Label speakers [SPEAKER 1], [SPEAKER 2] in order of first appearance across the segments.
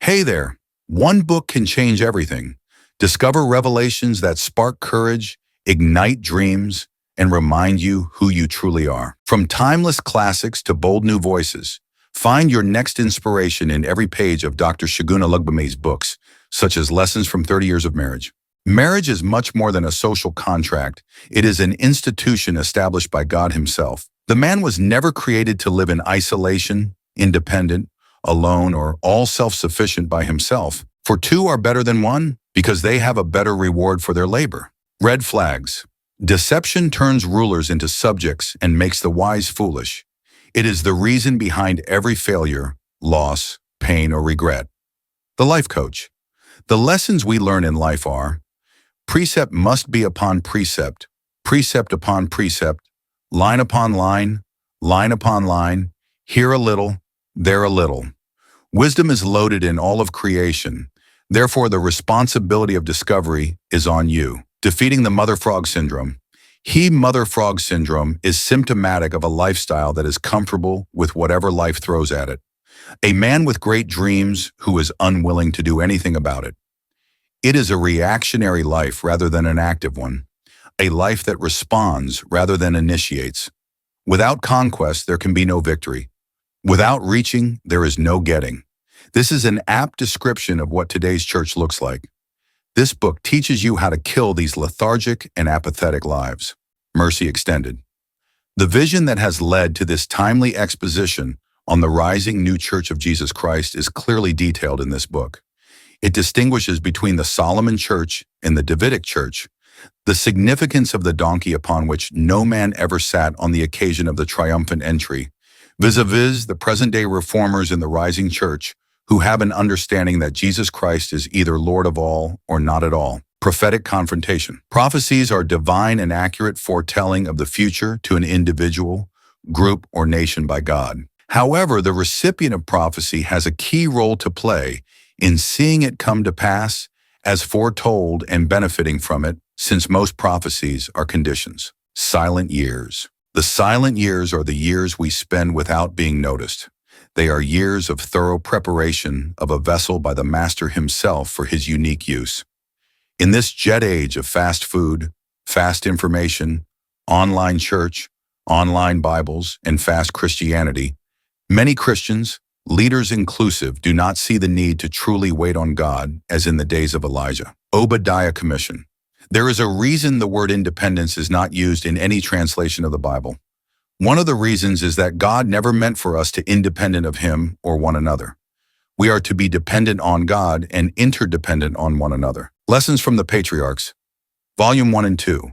[SPEAKER 1] Hey there. One book can change everything. Discover revelations that spark courage, ignite dreams, and remind you who you truly are. From timeless classics to bold new voices, find your next inspiration in every page of Dr. Segun Olugbemi's books, such as Lessons from 30 Years of Marriage. Marriage is much more than a social contract. It is an institution established by God Himself. The man was never created to live in isolation, independent, alone, or all self-sufficient by himself. For two are better than one because they have a better reward for their labor. Red flags. Deception turns rulers into subjects and makes the wise foolish. It is the reason behind every failure, loss, pain, or regret. The life coach. The lessons we learn in life are: precept must be upon precept, precept upon precept, line upon line upon line, here a little, there a little. Wisdom is loaded in all of creation. Therefore, the responsibility of discovery is on you. Defeating the mother frog syndrome. Mother frog syndrome is symptomatic of a lifestyle that is comfortable with whatever life throws at it. A man with great dreams who is unwilling to do anything about it. It is a reactionary life rather than an active one. A life that responds rather than initiates. Without conquest, there can be no victory. Without reaching, there is no getting. This is an apt description of what today's church looks like. This book teaches you how to kill these lethargic and apathetic lives. Mercy Extended. The vision that has led to this timely exposition on the rising new Church of Jesus Christ is clearly detailed in this book. It distinguishes between the Solomon Church and the Davidic Church, the significance of the donkey upon which no man ever sat on the occasion of the triumphant entry, vis-a-vis the present-day reformers in the rising church who have an understanding that Jesus Christ is either Lord of all or not at all. Prophetic confrontation. Prophecies are divine and accurate foretelling of the future to an individual, group, or nation by God. However, the recipient of prophecy has a key role to play in seeing it come to pass as foretold and benefiting from it, since most prophecies are conditions. Silent years. The silent years are the years we spend without being noticed. They are years of thorough preparation of a vessel by the Master Himself for His unique use. In this jet age of fast food, fast information, online church, online Bibles, and fast Christianity, many Christians, leaders inclusive, do not see the need to truly wait on God as in the days of Elijah. Obadiah Commission. There is a reason the word independence is not used in any translation of the Bible. One of the reasons is that God never meant for us to independent of Him or one another. We are to be dependent on God and interdependent on one another. Lessons from the Patriarchs, Volume 1 and 2.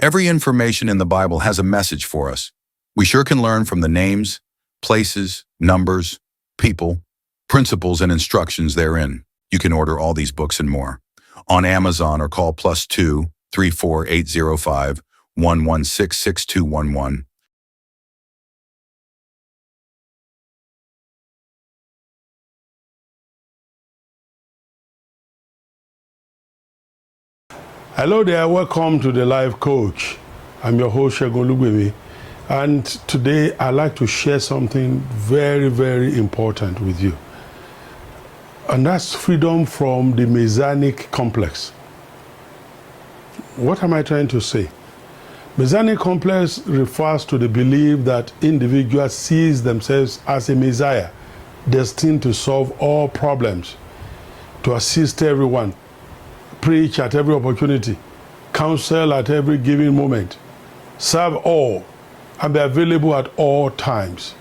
[SPEAKER 1] Every information in the Bible has a message for us. We sure can learn from the names, places, numbers, people, principles, and instructions therein. You can order all these books and more on Amazon or call +2 34805 116 6211.
[SPEAKER 2] Hello there, welcome to the Life Coach. I'm your host, Segun Olugbemi, and today I'd like to share something very, very important with you. And that's freedom from the Messianic complex. What am I trying to say? Messianic complex refers to the belief that individuals see themselves as a Messiah, destined to solve all problems, to assist everyone, preach at every opportunity, counsel at every given moment, serve all, and be available at all times.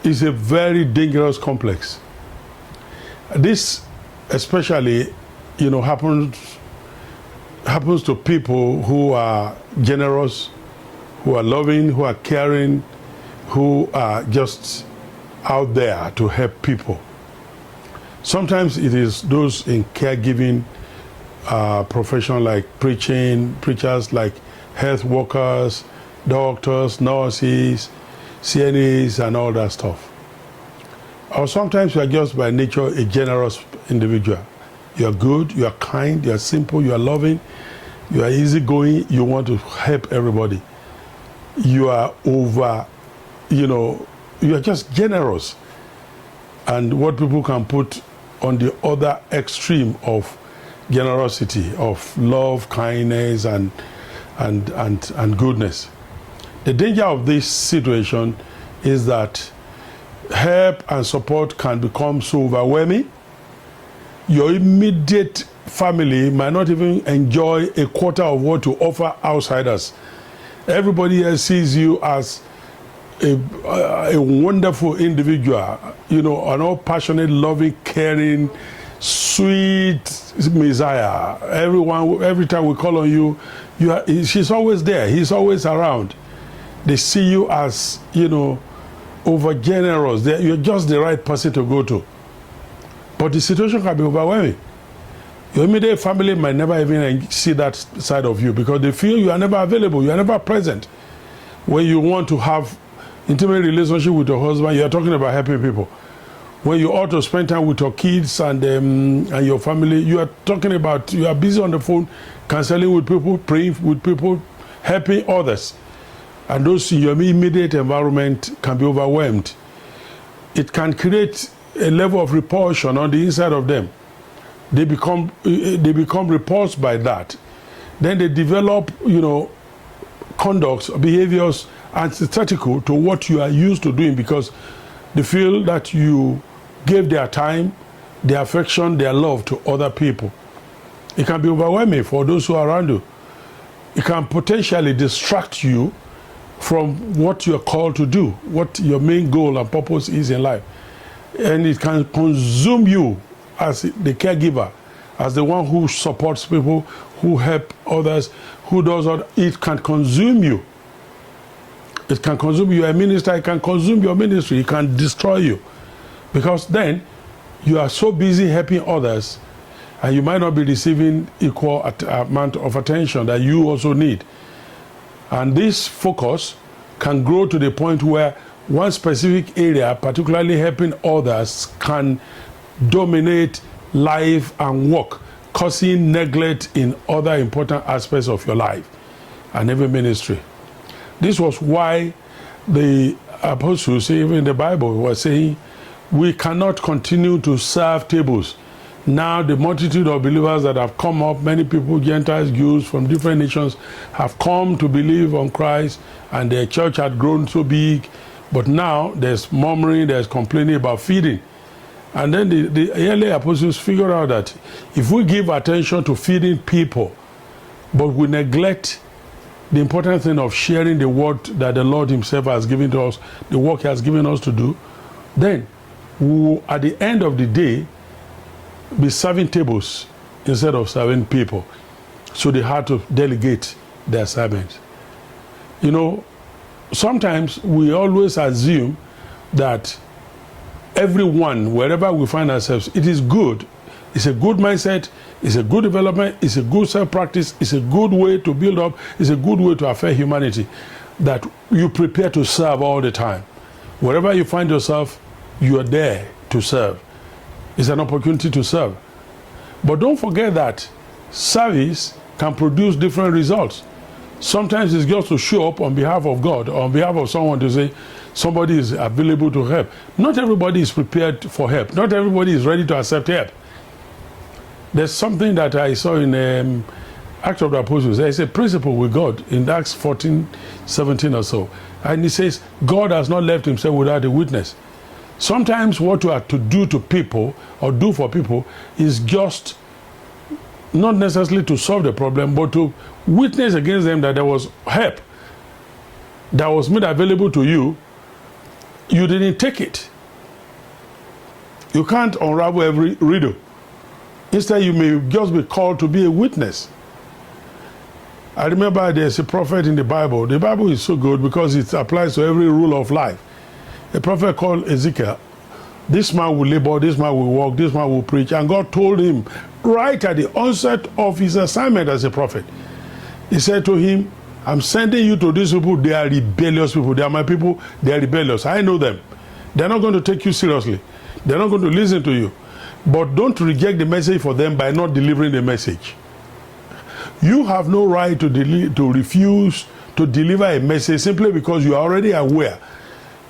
[SPEAKER 2] It's a very dangerous complex. This especially, happens to people who are generous, who are loving, who are caring, who are just out there to help people. Sometimes it is those in caregiving profession like preachers like health workers, doctors, nurses, CNAs, and all that stuff. Or sometimes you are just by nature a generous individual. You are good, you are kind, you are simple, you are loving, you are easygoing, you want to help everybody. You are you are just generous. and what people can put on the other extreme of generosity, of love, kindness, and goodness. The danger of this situation is that help and support can become so overwhelming. Your immediate family might not even enjoy a quarter of what you offer outsiders. Everybody else sees you as a wonderful individual, an all passionate, loving, caring, sweet Messiah. Every time we call on you, she's always there. He's always around. They see you as, over generous. You're just the right person to go to. But the situation can be overwhelming. Your immediate family might never even see that side of you because they feel you are never available, you are never present. When you want to have intimate relationship with your husband, you are talking about helping people. When you ought to spend time with your kids and your family, you are talking about, you are busy on the phone, counseling with people, praying with people, helping others. And those in your immediate environment can be overwhelmed. It can create a level of repulsion on the inside of them. They become repulsed by that. Then they develop, conducts, behaviors antithetical to what you are used to doing because they feel that you gave their time, their affection, their love to other people. It can be overwhelming for those who are around you. It can potentially distract you from what you're called to do, what your main goal and purpose is in life. And it can consume you as the caregiver, as the one who supports people, who help others, who does all. It can consume you. It can consume you. A minister, it can consume your ministry. It can destroy you. Because then you are so busy helping others and you might not be receiving equal amount of attention that you also need. And this focus can grow to the point where one specific area, particularly helping others, can dominate life and work, causing neglect in other important aspects of your life and even ministry. This was why the apostles, even in the Bible, were saying, we cannot continue to serve tables. Now the multitude of believers that have come up, many people, Gentiles, Jews from different nations, have come to believe on Christ, and their church had grown so big. But now there's murmuring, there's complaining about feeding. And then the early apostles figured out that if we give attention to feeding people, but we neglect the important thing of sharing the word that the Lord himself has given to us, the work he has given us to do, then we will, at the end of the day, be serving tables instead of serving people. So they had to delegate their assignments. Sometimes we always assume that everyone, wherever we find ourselves, it is good. It's a good mindset, it's a good development, it's a good self-practice, it's a good way to build up, it's a good way to affect humanity, that you prepare to serve all the time. Wherever you find yourself, you are there to serve. It's an opportunity to serve. But don't forget that service can produce different results. Sometimes it's just to show up on behalf of God, or on behalf of someone, to say somebody is available to help. Not everybody is prepared for help. Not everybody is ready to accept help. There's something that I saw in Acts of the Apostles. There's a principle with God in Acts 14:17 or so. And he says, God has not left himself without a witness. Sometimes what you are to do to people or do for people is just not necessarily to solve the problem, but to witness against them that there was help that was made available to you. You didn't take it. You can't unravel every riddle. Instead, you may just be called to be a witness. I remember there's a prophet in the Bible. The Bible is so good because it applies to every rule of life. A prophet called Ezekiel. This man will labor, this man will walk, this man will preach. And God told him right at the onset of his assignment as a prophet, he said to him, I'm sending you to these people. They are rebellious people. They are my people. They are rebellious. I know them. They're not going to take you seriously. They're not going to listen to you. But don't reject the message for them by not delivering the message. You have no right to refuse to deliver a message simply because you are already aware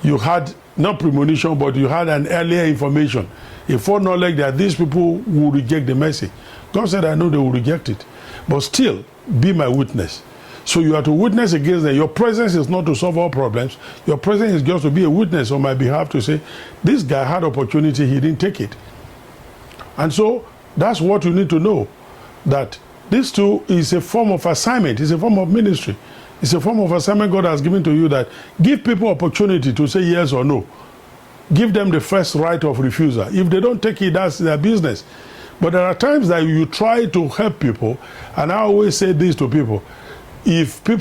[SPEAKER 2] you had not premonition, but you had an earlier information, a foreknowledge that these people will reject the message. God said, I know they will reject it, but still be my witness. So you are to witness against them. Your presence is not to solve all problems. Your presence is just to be a witness on my behalf to say, this guy had opportunity, he didn't take it. And so that's what you need to know, that this too is a form of assignment, it's a form of ministry. It's a form of assignment God has given to you, that give people opportunity to say yes or no. Give them the first right of refusal. If they don't take it, that's their business. But there are times that you try to help people, and I always say this to people. If 3,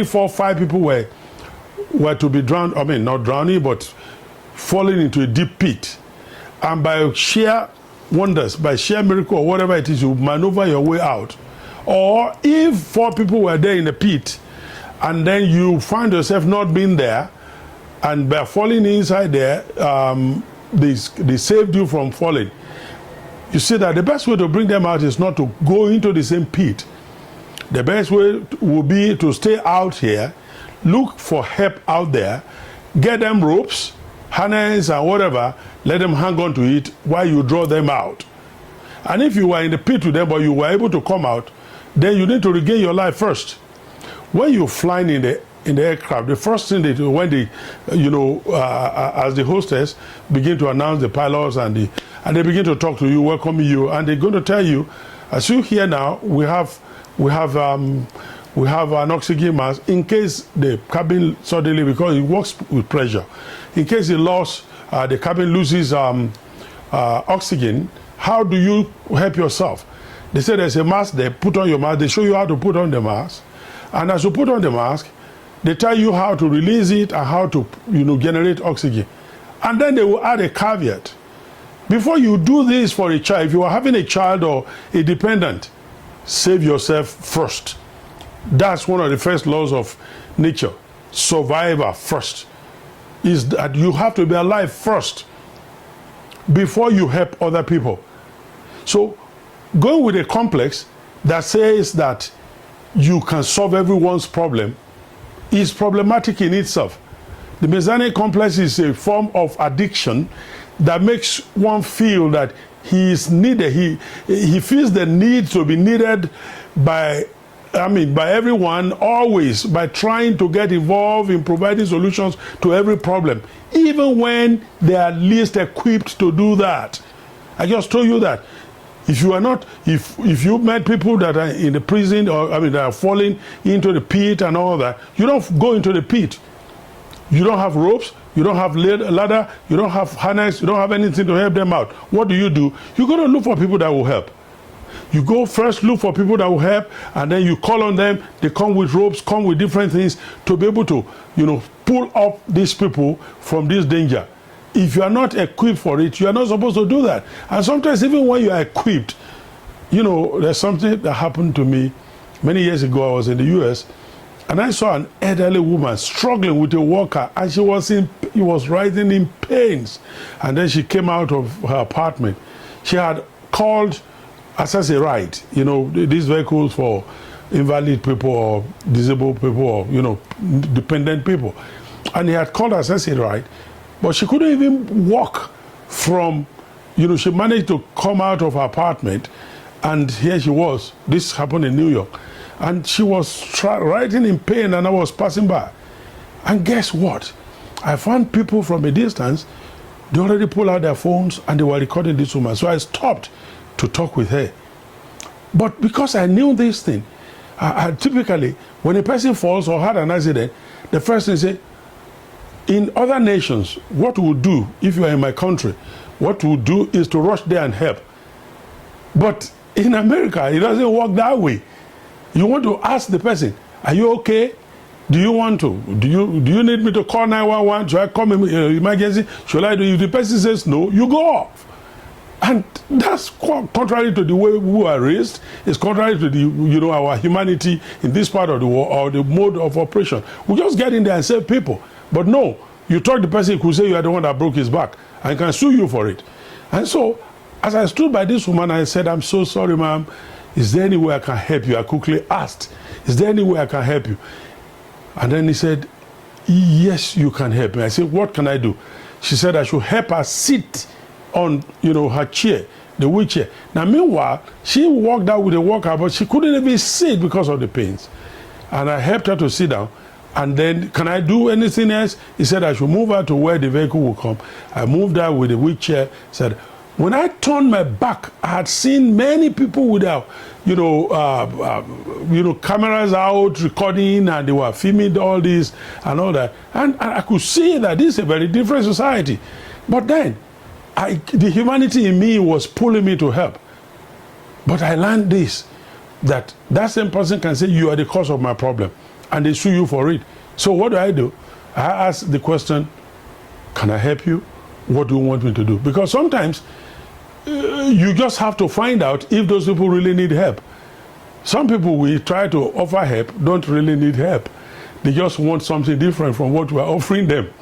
[SPEAKER 2] 4, 5 people were to be drowned, I mean not drowning, but falling into a deep pit, and by sheer wonders, by sheer miracle or whatever it is, you maneuver your way out. Or if 4 people were there in the pit, and then you find yourself not being there, and by falling inside there, they saved you from falling. You see that the best way to bring them out is not to go into the same pit. The best way will be to stay out here, look for help out there, get them ropes, harness and whatever, let them hang on to it while you draw them out. And if you were in the pit with them, but you were able to come out, then you need to regain your life first. When you're flying in the aircraft, the first thing when they, as the hostess begin to announce the pilots and they begin to talk to you, welcoming you, and they're going to tell you, as you hear now, we have an oxygen mask in case the cabin suddenly, because it works with pressure, in case the cabin loses oxygen. How do you help yourself? They say there's a mask there, put on your mask, they show you how to put on the mask, and as you put on the mask, they tell you how to release it and how to generate oxygen. And then they will add a caveat. Before you do this for a child, if you are having a child or a dependent, save yourself first. That's one of the first laws of nature. Survivor first. Is that you have to be alive first before you help other people. So going with a complex that says that you can solve everyone's problem is problematic in itself. The Messianic complex is a form of addiction that makes one feel that he is needed. He feels the need to be needed by everyone, always, by trying to get involved in providing solutions to every problem, even when they are least equipped to do that. I just told you that. If you are not, if you met people that are in the prison, or that are falling into the pit and all that, you don't go into the pit. You don't have ropes, you don't have ladder, you don't have harness, you don't have anything to help them out. What do? You're going to look for people that will help. You go first, look for people that will help, and then you call on them. They come with ropes, come with different things to be able to, pull up these people from this danger. If you are not equipped for it, you are not supposed to do that. And sometimes even when you are equipped, there's something that happened to me many years ago. I was in the US, and I saw an elderly woman struggling with a walker, and she was writhing in pains. And then she came out of her apartment. She had called Access a Ride, these vehicles for invalid people or disabled people or, dependent people. And he had called Access a Ride, but she couldn't even walk from, she managed to come out of her apartment, and here she was. This happened in New York. And she was writing in pain, and I was passing by. And guess what? I found people from a distance, they already pulled out their phones, and they were recording this woman. So I stopped to talk with her. But because I knew this thing, I typically, when a person falls or had an accident, the first thing say, in other nations, what we'll do, if you are in my country, what we'll do is to rush there and help. But in America, it doesn't work that way. You want to ask the person, are you okay? Do you want to? Do you need me to call 911? Should I call emergency? Should I do? If the person says no, you go off. And that's contrary to the way we are raised. It's contrary to our humanity in this part of the world, or the mode of operation. We just get in there and save people. But no, you talk the person who say you are the one that broke his back and can sue you for it. And so, as I stood by this woman, I said, I'm so sorry, ma'am. Is there any way I can help you? I quickly asked, is there any way I can help you? And then he said, yes, you can help me. I said, what can I do? She said I should help her sit on, her chair, the wheelchair. Now, meanwhile, she walked out with a walker, but she couldn't even sit because of the pains. And I helped her to sit down. And then, can I do anything else? He said I should move her to where the vehicle will come. I moved her with a wheelchair. Said, when I turned my back, I had seen many people with their, cameras out recording, and they were filming all this and all that. And I could see that this is a very different society. But then, the humanity in me was pulling me to help. But I learned this, that same person can say, you are the cause of my problem, and they sue you for it. So what do? I ask the question, can I help you? What do you want me to do? Because sometimes you just have to find out if those people really need help. Some people we try to offer help don't really need help. They just want something different from what we're offering them.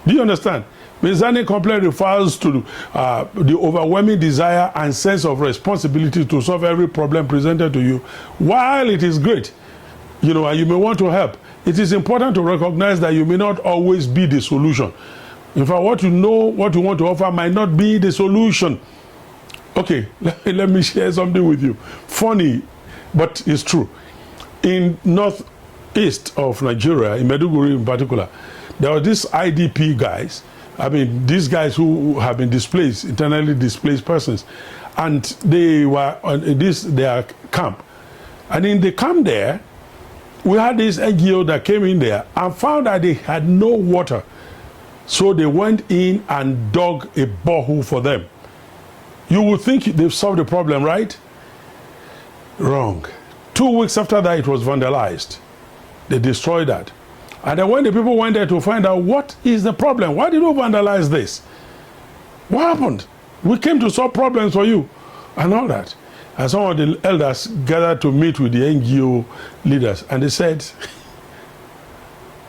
[SPEAKER 2] Do you understand? Messianic complex refers to the overwhelming desire and sense of responsibility to solve every problem presented to you. While it is great, and you may want to help, it is important to recognize that you may not always be the solution. In fact, what you want to offer might not be the solution. Okay, let me share something with you. Funny, but it's true. In northeast of Nigeria, in Maiduguri in particular, there were these IDP guys. I mean, these guys who have been displaced, internally displaced persons, and they were on their camp. And in the camp there, we had this NGO that came in there and found that they had no water. So they went in and dug a borehole for them. You would think they've solved the problem, right? Wrong. 2 weeks after that, it was vandalized. They destroyed that. And then when the people went there to find out what is the problem, why did you vandalize this? What happened? We came to solve problems for you and all that. And some of the elders gathered to meet with the NGO leaders, and they said,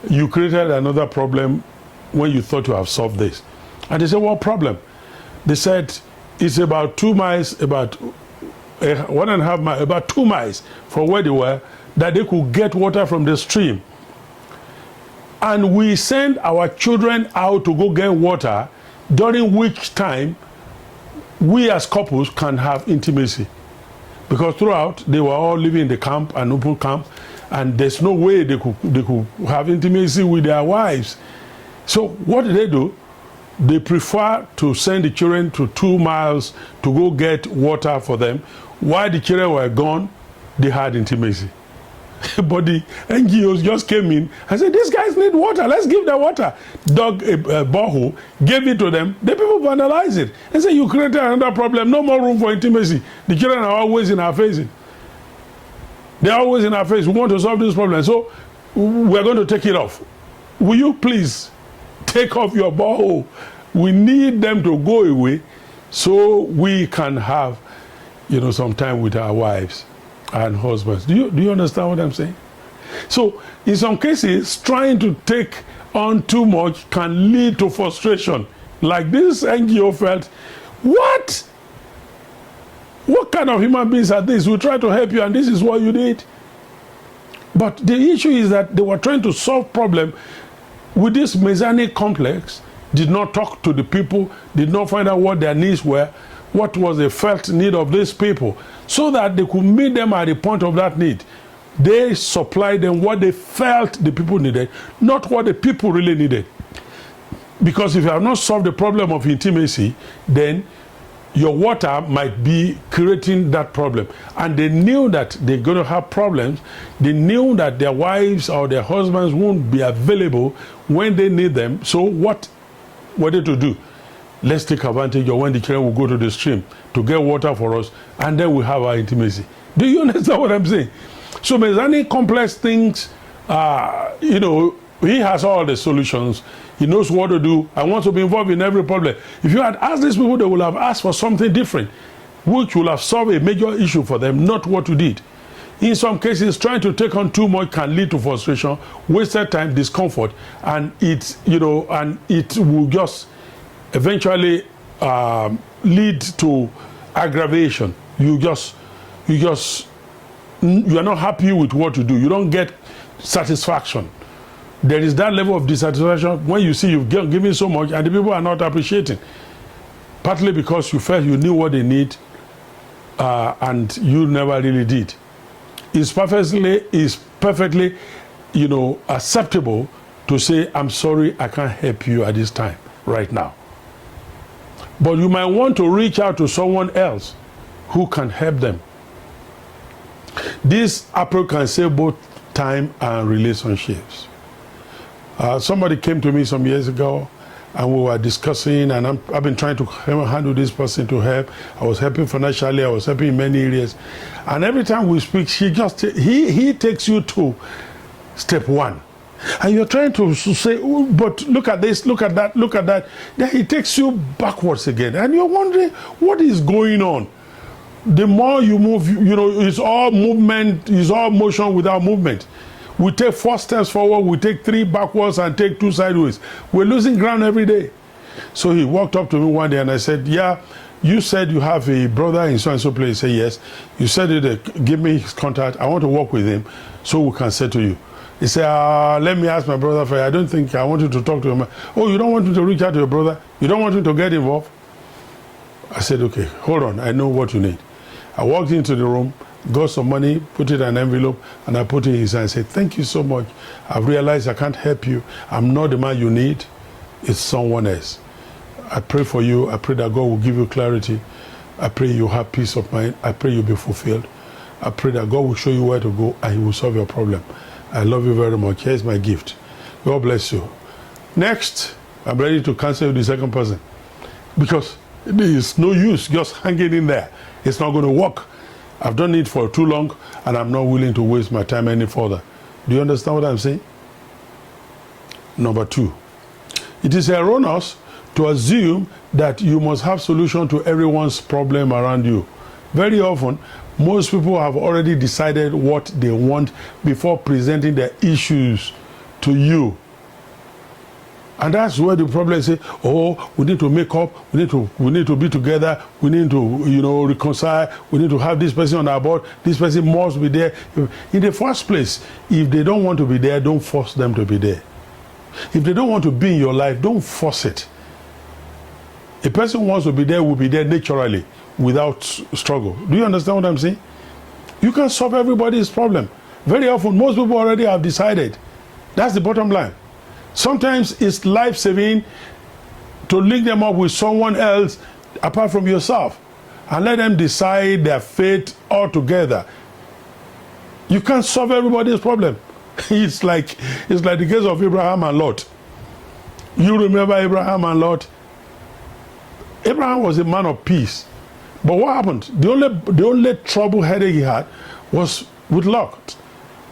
[SPEAKER 2] you created another problem when you thought you have solved this. And they said, what problem? They said, it's about 2 miles, about 1.5 miles, about 2 miles from where they were, that they could get water from the stream. And we send our children out to go get water, during which time we as couples can have intimacy. Because throughout, they were all living in the camp, an open camp, and there's no way they could have intimacy with their wives. So what did they do? They prefer to send the children to 2 miles to go get water for them. While the children were gone, they had intimacy. But the NGOs just came in and said, these guys need water, let's give them water. Dug a borehole, gave it to them. The people vandalized it and said, you created another problem, no more room for intimacy. The children are always in our face. They're always in our face. We want to solve this problem, so we're going to take it off. Will you please take off your borehole? We need them to go away so we can have, some time with our wives and husbands. Do you understand what I'm saying? So in some cases, trying to take on too much can lead to frustration. Like this NGO felt, what kind of human beings are these? We try to help you and this is what you did. But the issue is that they were trying to solve problem with this Messianic complex, did not talk to the people, did not find out what their needs were, what was the felt need of these people, so that they could meet them at the point of that need. They supplied them what they felt the people needed, not what the people really needed. Because if you have not solved the problem of intimacy, then your water might be creating that problem. And they knew that they're going to have problems. They knew that their wives or their husbands won't be available when they need them. So what were they to do? Let's take advantage of when the children will go to the stream to get water for us, and then we have our intimacy. Do you understand what I'm saying? So Messianic complex things, he has all the solutions. He knows what to do. I want to be involved in every problem. If you had asked these people, they would have asked for something different, which will have solved a major issue for them, not what you did. In some cases, trying to take on too much can lead to frustration, wasted time, discomfort, and it will just eventually lead to aggravation. You are not happy with what you do. You don't get satisfaction. There is that level of dissatisfaction when you see you've given so much and the people are not appreciating. Partly because you felt you knew what they need and you never really did. It's perfectly, acceptable to say, I'm sorry, I can't help you at this time, right now. But you might want to reach out to someone else who can help them. This approach can save both time and relationships. Somebody came to me some years ago and we were discussing, and I've been trying to handle this person to help. I was helping financially, I was helping in many areas. And every time we speak, he takes you to step one. And you're trying to say, oh, but look at this, look at that, look at that. Then he takes you backwards again. And you're wondering, what is going on? The more you move, it's all movement, it's all motion without movement. We take 4 steps forward, we take 3 backwards and take 2 sideways. We're losing ground every day. So he walked up to me one day and I said, yeah, you said you have a brother in so-and-so place. He said, yes. You said it, give me his contact. I want to work with him so we can settle you. He said, let me ask my brother for you. I don't think I want you to talk to him. Oh, you don't want me to reach out to your brother? You don't want him to get involved? I said, okay, hold on. I know what you need. I walked into the room, got some money, put it in an envelope, and I put it in his hand and said, thank you so much. I've realized I can't help you. I'm not the man you need. It's someone else. I pray for you. I pray that God will give you clarity. I pray you have peace of mind. I pray you'll be fulfilled. I pray that God will show you where to go and he will solve your problem. I love you very much. Here's my gift. God bless you. Next, I'm ready to cancel the second person because there is no use just hanging in there. It's not going to work. I've done it for too long and I'm not willing to waste my time any further. Do you understand what I'm saying? Number 2, it is erroneous to assume that you must have solution to everyone's problem around you. Very often, most people have already decided what they want before presenting their issues to you. And that's where the problem is, oh, we need to make up, we need to be together, we need to, reconcile, we need to have this person on our board, this person must be there. In the first place, if they don't want to be there, don't force them to be there. If they don't want to be in your life, don't force it. A person who wants to be there will be there naturally, without struggle. Do you understand what I'm saying? You can solve everybody's problem. Very often, most people already have decided. That's the bottom line. Sometimes it's life-saving to link them up with someone else apart from yourself and let them decide their fate altogether. You can't solve everybody's problem. It's like the case of Abraham and Lot. You remember Abraham and Lot? Abraham was a man of peace. But what happened? The only trouble headache he had was with Lot.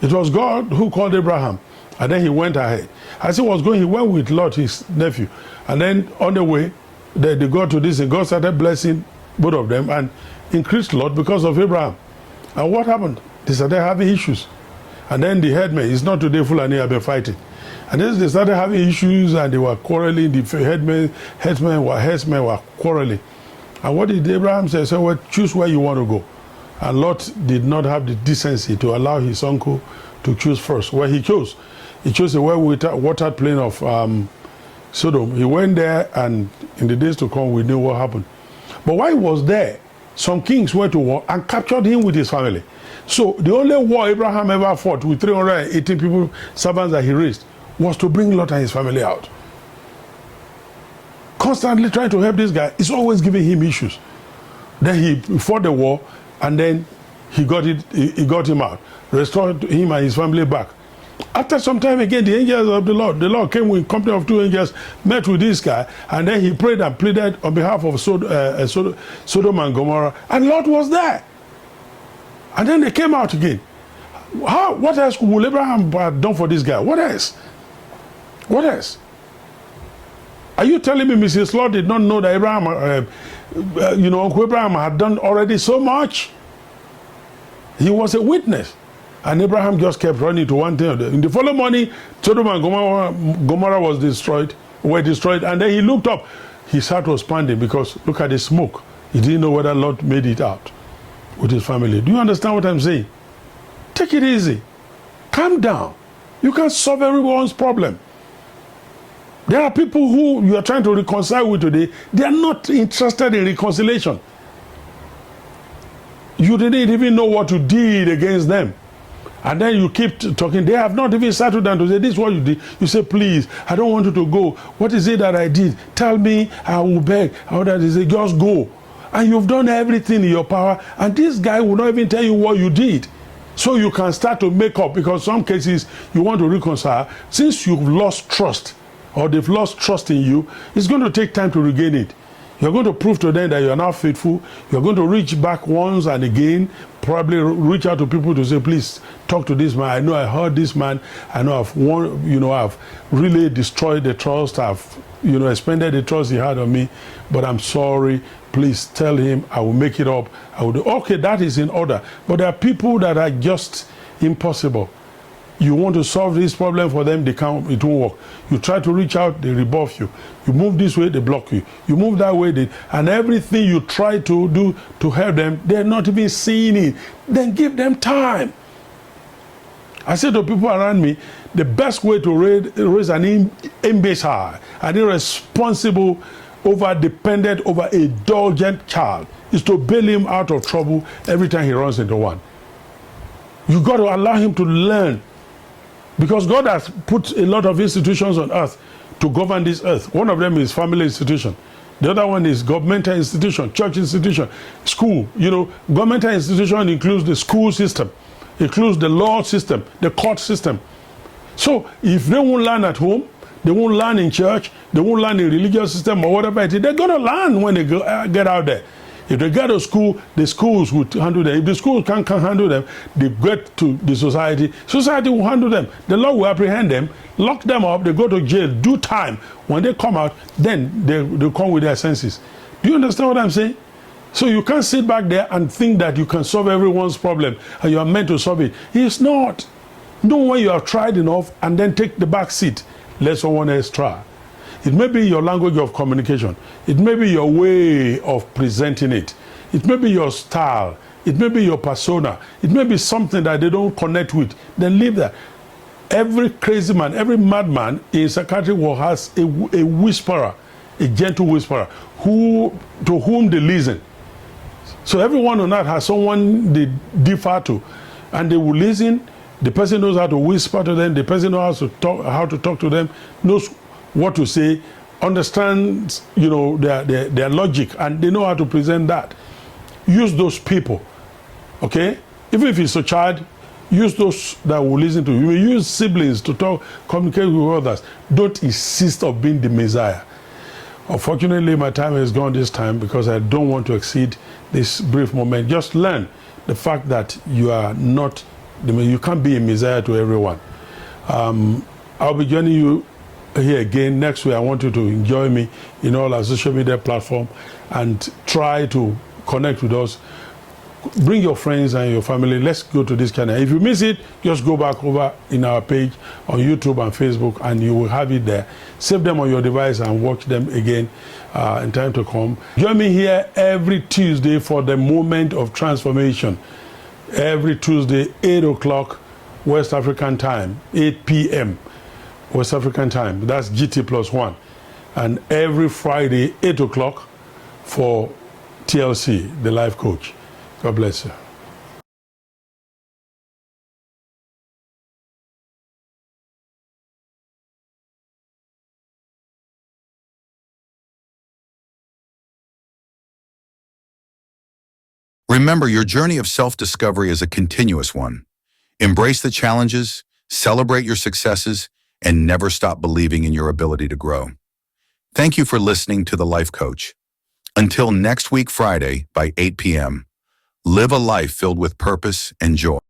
[SPEAKER 2] It was God who called Abraham. And then he went ahead. As he was going, he went with Lot, his nephew. And then on the way, they got to this, and God started blessing both of them and increased Lot because of Abraham. And what happened? They started having issues. And then the headmen, it's not today Fulani have been fighting. And then they started having issues and they were quarreling. The headsmen were quarreling. And what did Abraham say? He said, well, choose where you want to go. And Lot did not have the decency to allow his uncle to choose first. Well, he chose a well-watered plain of Sodom. He went there, and in the days to come, we knew what happened. But while he was there, some kings went to war and captured him with his family. So the only war Abraham ever fought with 318 people, servants that he raised, was to bring Lot and his family out. Constantly trying to help this guy is always giving him issues. Then he fought the war, and then he got him out, restored him and his family back. After some time again, the angels of the Lord came with a company of 2 angels, met with this guy, and then he prayed and pleaded on behalf of Sodom and Gomorrah, and Lot was there. And then they came out again. What else would Abraham have done for this guy? What else? What else? Are you telling me Mrs. Lot did not know that Uncle Abraham had done already so much? He was a witness. And Abraham just kept running to one thing. In the following morning, Sodom and Gomorrah were destroyed, and then he looked up. His heart was pounding because look at the smoke. He didn't know whether Lot made it out with his family. Do you understand what I'm saying? Take it easy. Calm down. You can't solve everyone's problem. There are people who you are trying to reconcile with today, they are not interested in reconciliation. You didn't even know what you did against them. And then you keep talking. They have not even settled down to say, this is what you did. You say, please, I don't want you to go. What is it that I did? Tell me, I will beg. How that is it? Just go. And you've done everything in your power. And this guy will not even tell you what you did. So you can start to make up, because some cases you want to reconcile. Since you've lost trust, or they've lost trust in you, it's going to take time to regain it. You're going to prove to them that you're not faithful. You're going to reach back once and again, probably reach out to people to say, please talk to this man. I know I heard this man. I know I've I've really destroyed the trust. I've, expended the trust he had on me, but I'm sorry. Please tell him I will make it up. I will do. Okay, that is in order. But there are people that are just impossible. You want to solve this problem for them, it won't work. You try to reach out, they rebuff you. You move this way, they block you. You move that way, and everything you try to do to help them, they're not even seeing it. Then give them time. I say to people around me, the best way to raise an imbecile, an irresponsible, over-dependent, over-indulgent child is to bail him out of trouble every time he runs into one. You got to allow him to learn. Because God has put a lot of institutions on earth to govern this earth. One of them is family institution. The other one is governmental institution, church institution, school. Governmental institution includes the school system, includes the law system, the court system. So if they won't learn at home, they won't learn in church, they won't learn in religious system or whatever it is, they're going to learn when they get out there. If they get to school, the schools will handle them. If the schools can't handle them, they get to the society. Society will handle them. The law will apprehend them, lock them up, they go to jail, do time. When they come out, then they come with their senses. Do you understand what I'm saying? So you can't sit back there and think that you can solve everyone's problem and you are meant to solve it. It's not. Know when you have tried enough and then take the back seat. Let someone else try. It may be your language of communication. It may be your way of presenting it. It may be your style. It may be your persona. It may be something that they don't connect with. Then leave that. Every crazy man, every madman in psychiatric world has a whisperer, a gentle whisperer, to whom they listen. So everyone on earth has someone they defer to, and they will listen. The person knows how to whisper to them. The person knows how to talk to them, knows what to say, understands their logic, and they know how to present that. Use those people, okay? Even if it's a child, use those that will listen to you. You use siblings to communicate with others. Don't insist on being the Messiah. Unfortunately, my time has gone this time because I don't want to exceed this brief moment. Just learn the fact that you are not, you can't be a Messiah to everyone. I'll be joining you here again next week. I want you to enjoy me in all our social media platform and try to connect with us. Bring your friends and your family. Let's go to this channel. If you miss it, just go back over in our page on YouTube and Facebook and you will have it there. Save them on your device and watch them again in time to come. Join me here every Tuesday for the moment of transformation. Every Tuesday, 8 o'clock West African time, 8 p.m. West African time. That's GT+1. And every Friday, 8 o'clock for TLC, the life coach. God bless you.
[SPEAKER 1] Remember, your journey of self-discovery is a continuous one. Embrace the challenges, celebrate your successes, and never stop believing in your ability to grow. Thank you for listening to The Life Coach. Until next week, Friday, by 8 p.m., live a life filled with purpose and joy.